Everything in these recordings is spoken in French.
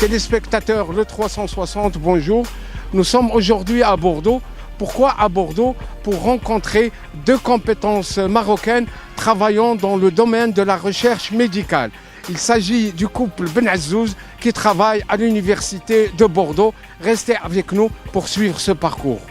Téléspectateurs Le 360, bonjour. Nous sommes aujourd'hui à Bordeaux. Pourquoi à Bordeaux? Pour rencontrer deux compétences marocaines travaillant dans le domaine de la recherche médicale. Il s'agit du couple Benazzouz qui travaille à l'université de Bordeaux. Restez avec nous pour suivre ce parcours.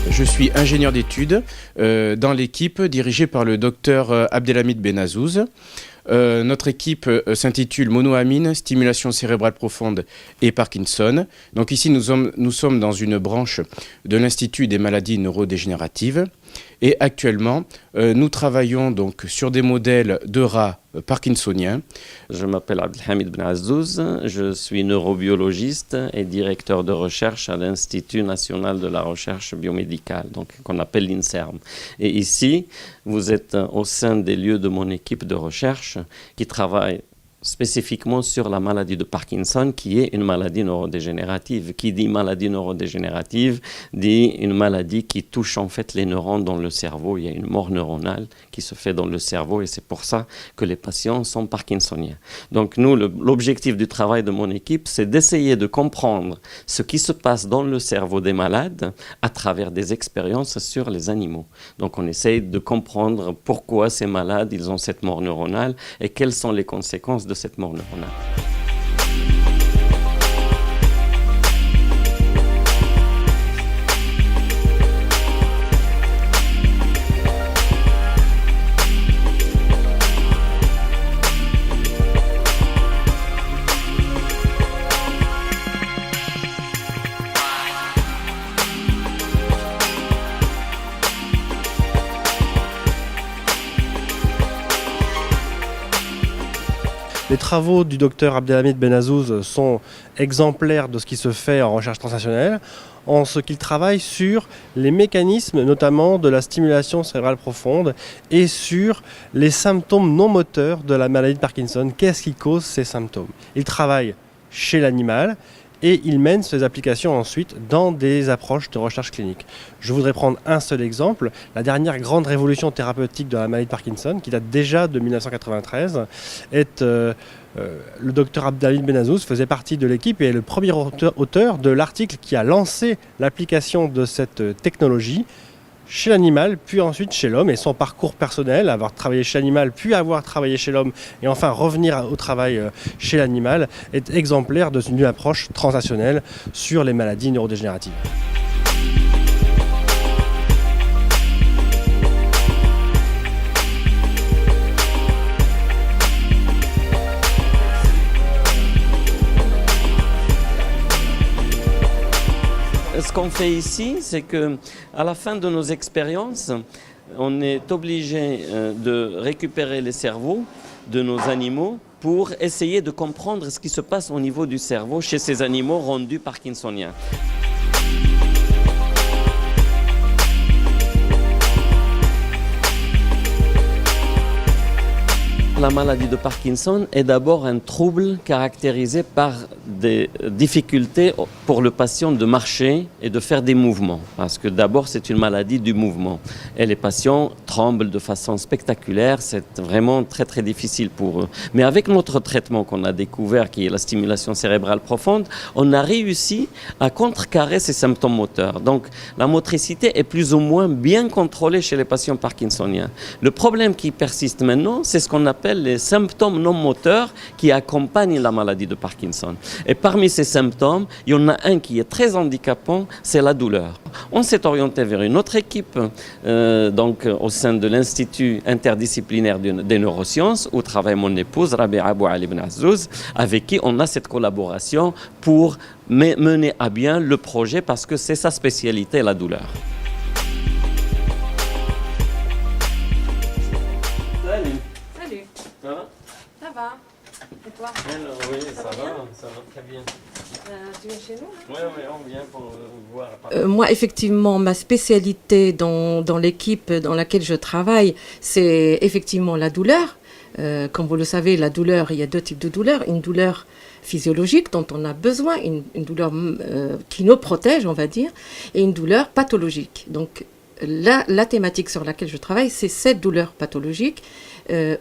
Je suis ingénieur d'études dans l'équipe dirigée par le docteur Abdelhamid Benazzouz. Notre équipe s'intitule monoamine, stimulation cérébrale profonde et Parkinson. Donc ici, nous sommes dans une branche de l'Institut des maladies neurodégénératives. Et actuellement, nous travaillons donc sur des modèles de rats parkinsoniens. Je m'appelle Abdelhamid Benazzouz, je suis neurobiologiste et directeur de recherche à l'Institut national de la recherche biomédicale, donc qu'on appelle l'INSERM. Et ici, vous êtes au sein des lieux de mon équipe de recherche qui travaille spécifiquement sur la maladie de Parkinson, qui est une maladie neurodégénérative. Qui dit maladie neurodégénérative dit une maladie qui touche en fait les neurones dans le cerveau. Il y a une mort neuronale qui se fait dans le cerveau et c'est pour ça que les patients sont parkinsoniens. Donc nous, l'objectif du travail de mon équipe, c'est d'essayer de comprendre ce qui se passe dans le cerveau des malades à travers des expériences sur les animaux. Donc on essaye de comprendre pourquoi ces malades, ils ont cette mort neuronale et quelles sont les conséquences de cette mort neuronale. Les travaux du docteur Abdelhamid Benazzouz sont exemplaires de ce qui se fait en recherche translationnelle, en ce qu'il travaille sur les mécanismes, notamment de la stimulation cérébrale profonde, et sur les symptômes non moteurs de la maladie de Parkinson. Qu'est-ce qui cause ces symptômes? Il travaille chez l'animal, et il mène ses applications ensuite dans des approches de recherche clinique. Je voudrais prendre un seul exemple, la dernière grande révolution thérapeutique de la maladie de Parkinson, qui date déjà de 1993, est le docteur Abdelhamid Benazzouz faisait partie de l'équipe et est le premier auteur de l'article qui a lancé l'application de cette technologie chez l'animal, puis ensuite chez l'homme, et son parcours personnel, avoir travaillé chez l'animal, puis avoir travaillé chez l'homme, et enfin revenir au travail chez l'animal, est exemplaire d'une approche translationnelle sur les maladies neurodégénératives. Ce qu'on fait ici, c'est qu'à la fin de nos expériences, on est obligé de récupérer les cerveaux de nos animaux pour essayer de comprendre ce qui se passe au niveau du cerveau chez ces animaux rendus parkinsoniens. La maladie de Parkinson est d'abord un trouble caractérisé par des difficultés pour le patient de marcher et de faire des mouvements. Parce que d'abord, c'est une maladie du mouvement. Et les patients tremblent de façon spectaculaire. C'est vraiment très, très difficile pour eux. Mais avec notre traitement qu'on a découvert, qui est la stimulation cérébrale profonde, on a réussi à contrecarrer ces symptômes moteurs. Donc, la motricité est plus ou moins bien contrôlée chez les patients parkinsoniens. Le problème qui persiste maintenant, c'est ce qu'on appelle les symptômes non moteurs qui accompagnent la maladie de Parkinson. Et parmi ces symptômes, il y en a un qui est très handicapant, c'est la douleur. On s'est orienté vers une autre équipe donc, au sein de l'Institut interdisciplinaire des neurosciences où travaille mon épouse Rabia Bouali Benazzouz, avec qui on a cette collaboration pour mener à bien le projet parce que c'est sa spécialité, la douleur. Ça va? Ça va. Et toi? Alors, oui, ça va très bien. Tu viens chez nous là? Oui, on vient pour voir. Moi, effectivement, ma spécialité dans l'équipe dans laquelle je travaille, c'est effectivement la douleur. Comme vous le savez, la douleur, il y a deux types de douleurs. Une douleur physiologique dont on a besoin, une douleur qui nous protège, on va dire, et une douleur pathologique. Donc, la thématique sur laquelle je travaille, c'est cette douleur pathologique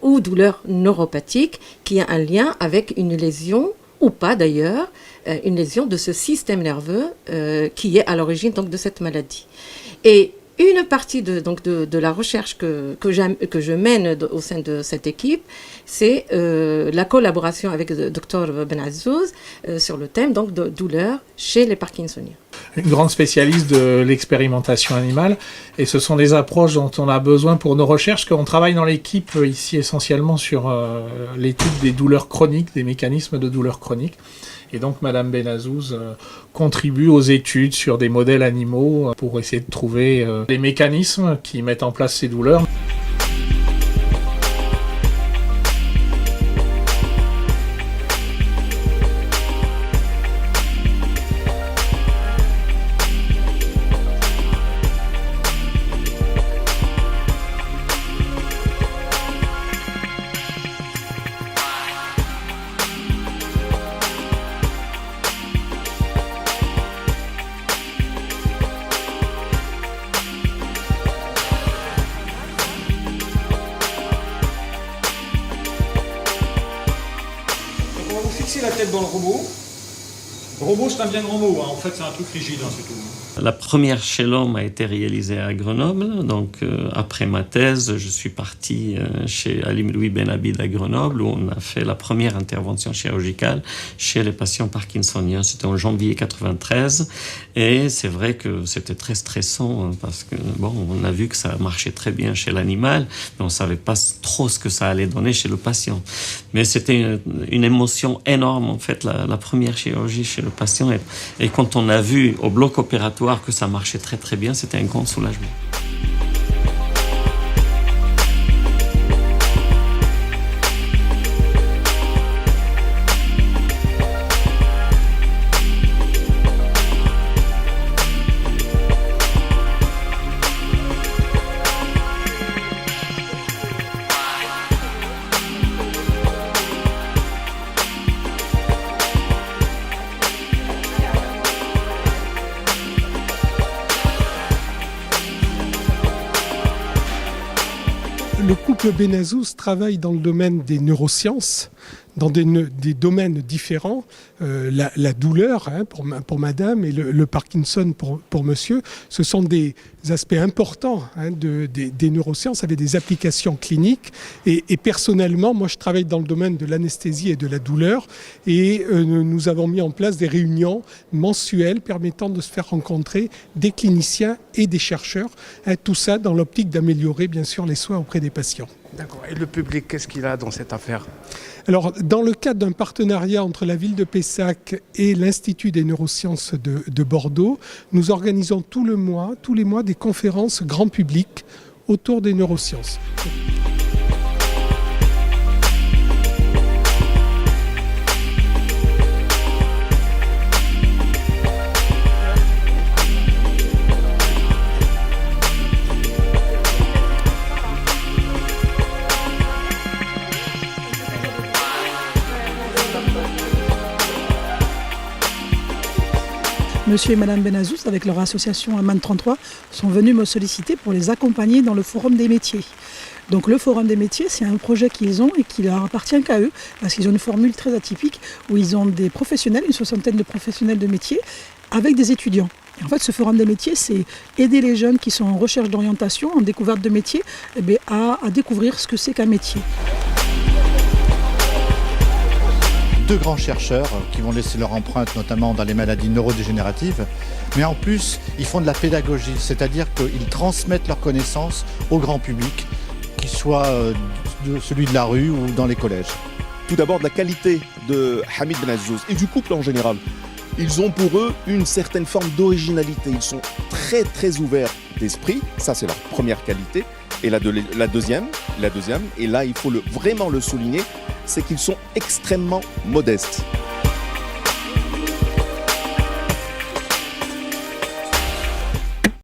ou douleur neuropathique qui a un lien avec une lésion, ou pas d'ailleurs, une lésion de ce système nerveux qui est à l'origine donc, de cette maladie. Et une partie de la recherche que je mène au sein de cette équipe, c'est la collaboration avec le Dr Benazouz sur le thème donc, de douleur chez les Parkinsoniens. Une grande spécialiste de l'expérimentation animale, et ce sont des approches dont on a besoin pour nos recherches, qu'on travaille dans l'équipe ici essentiellement sur l'étude des douleurs chroniques, des mécanismes de douleurs chroniques. Et donc Madame Benazouz contribue aux études sur des modèles animaux pour essayer de trouver les mécanismes qui mettent en place ces douleurs. On va vous fixer la tête dans le robot. Robot, c'est un bien grand mot, hein. En fait, c'est un truc rigide, hein, c'est tout. La première chez l'homme a été réalisée à Grenoble. Donc, après ma thèse, je suis parti chez Alim Louis Ben Abid à Grenoble, où on a fait la première intervention chirurgicale chez les patients parkinsoniens. C'était en janvier 93. Et c'est vrai que c'était très stressant, parce que, bon, on a vu que ça marchait très bien chez l'animal, mais on savait pas trop ce que ça allait donner chez le patient. Mais c'était une émotion énorme, en fait, la première chirurgie chez le patient. Et quand on a vu au bloc opératoire que ça marchait très très bien, c'était un grand soulagement. Le couple Benazouz travaille dans le domaine des neurosciences, dans des domaines différents. La douleur pour madame et le Parkinson pour monsieur, ce sont des aspects importants des neurosciences avec des applications cliniques. Et personnellement, moi je travaille dans le domaine de l'anesthésie et de la douleur, et nous avons mis en place des réunions mensuelles permettant de se faire rencontrer des cliniciens et des chercheurs, tout ça dans l'optique d'améliorer bien sûr les soins auprès des patients. D'accord. Et le public, qu'est-ce qu'il a dans cette affaire? Alors, dans le cadre d'un partenariat entre la ville de Pessac et l'Institut des neurosciences de Bordeaux, nous organisons tous les mois des conférences grand public autour des neurosciences. Monsieur et Madame Benazouz, avec leur association Aman 33, sont venus me solliciter pour les accompagner dans le Forum des métiers. Donc le Forum des métiers, c'est un projet qu'ils ont et qui leur appartient qu'à eux, parce qu'ils ont une formule très atypique où ils ont des professionnels, une soixantaine de professionnels de métiers, avec des étudiants. Et en fait, ce Forum des métiers, c'est aider les jeunes qui sont en recherche d'orientation, en découverte de métier, à découvrir ce que c'est qu'un métier. Deux grands chercheurs qui vont laisser leur empreinte notamment dans les maladies neurodégénératives, mais en plus ils font de la pédagogie, c'est-à-dire qu'ils transmettent leurs connaissances au grand public, qu'il soit celui de la rue ou dans les collèges. Tout d'abord de la qualité de Hamid Benazouz et du couple en général. Ils ont pour eux une certaine forme d'originalité, ils sont très très ouverts d'esprit, ça c'est leur première qualité. Et la deuxième, La deuxième, et là il faut vraiment le souligner, c'est qu'ils sont extrêmement modestes.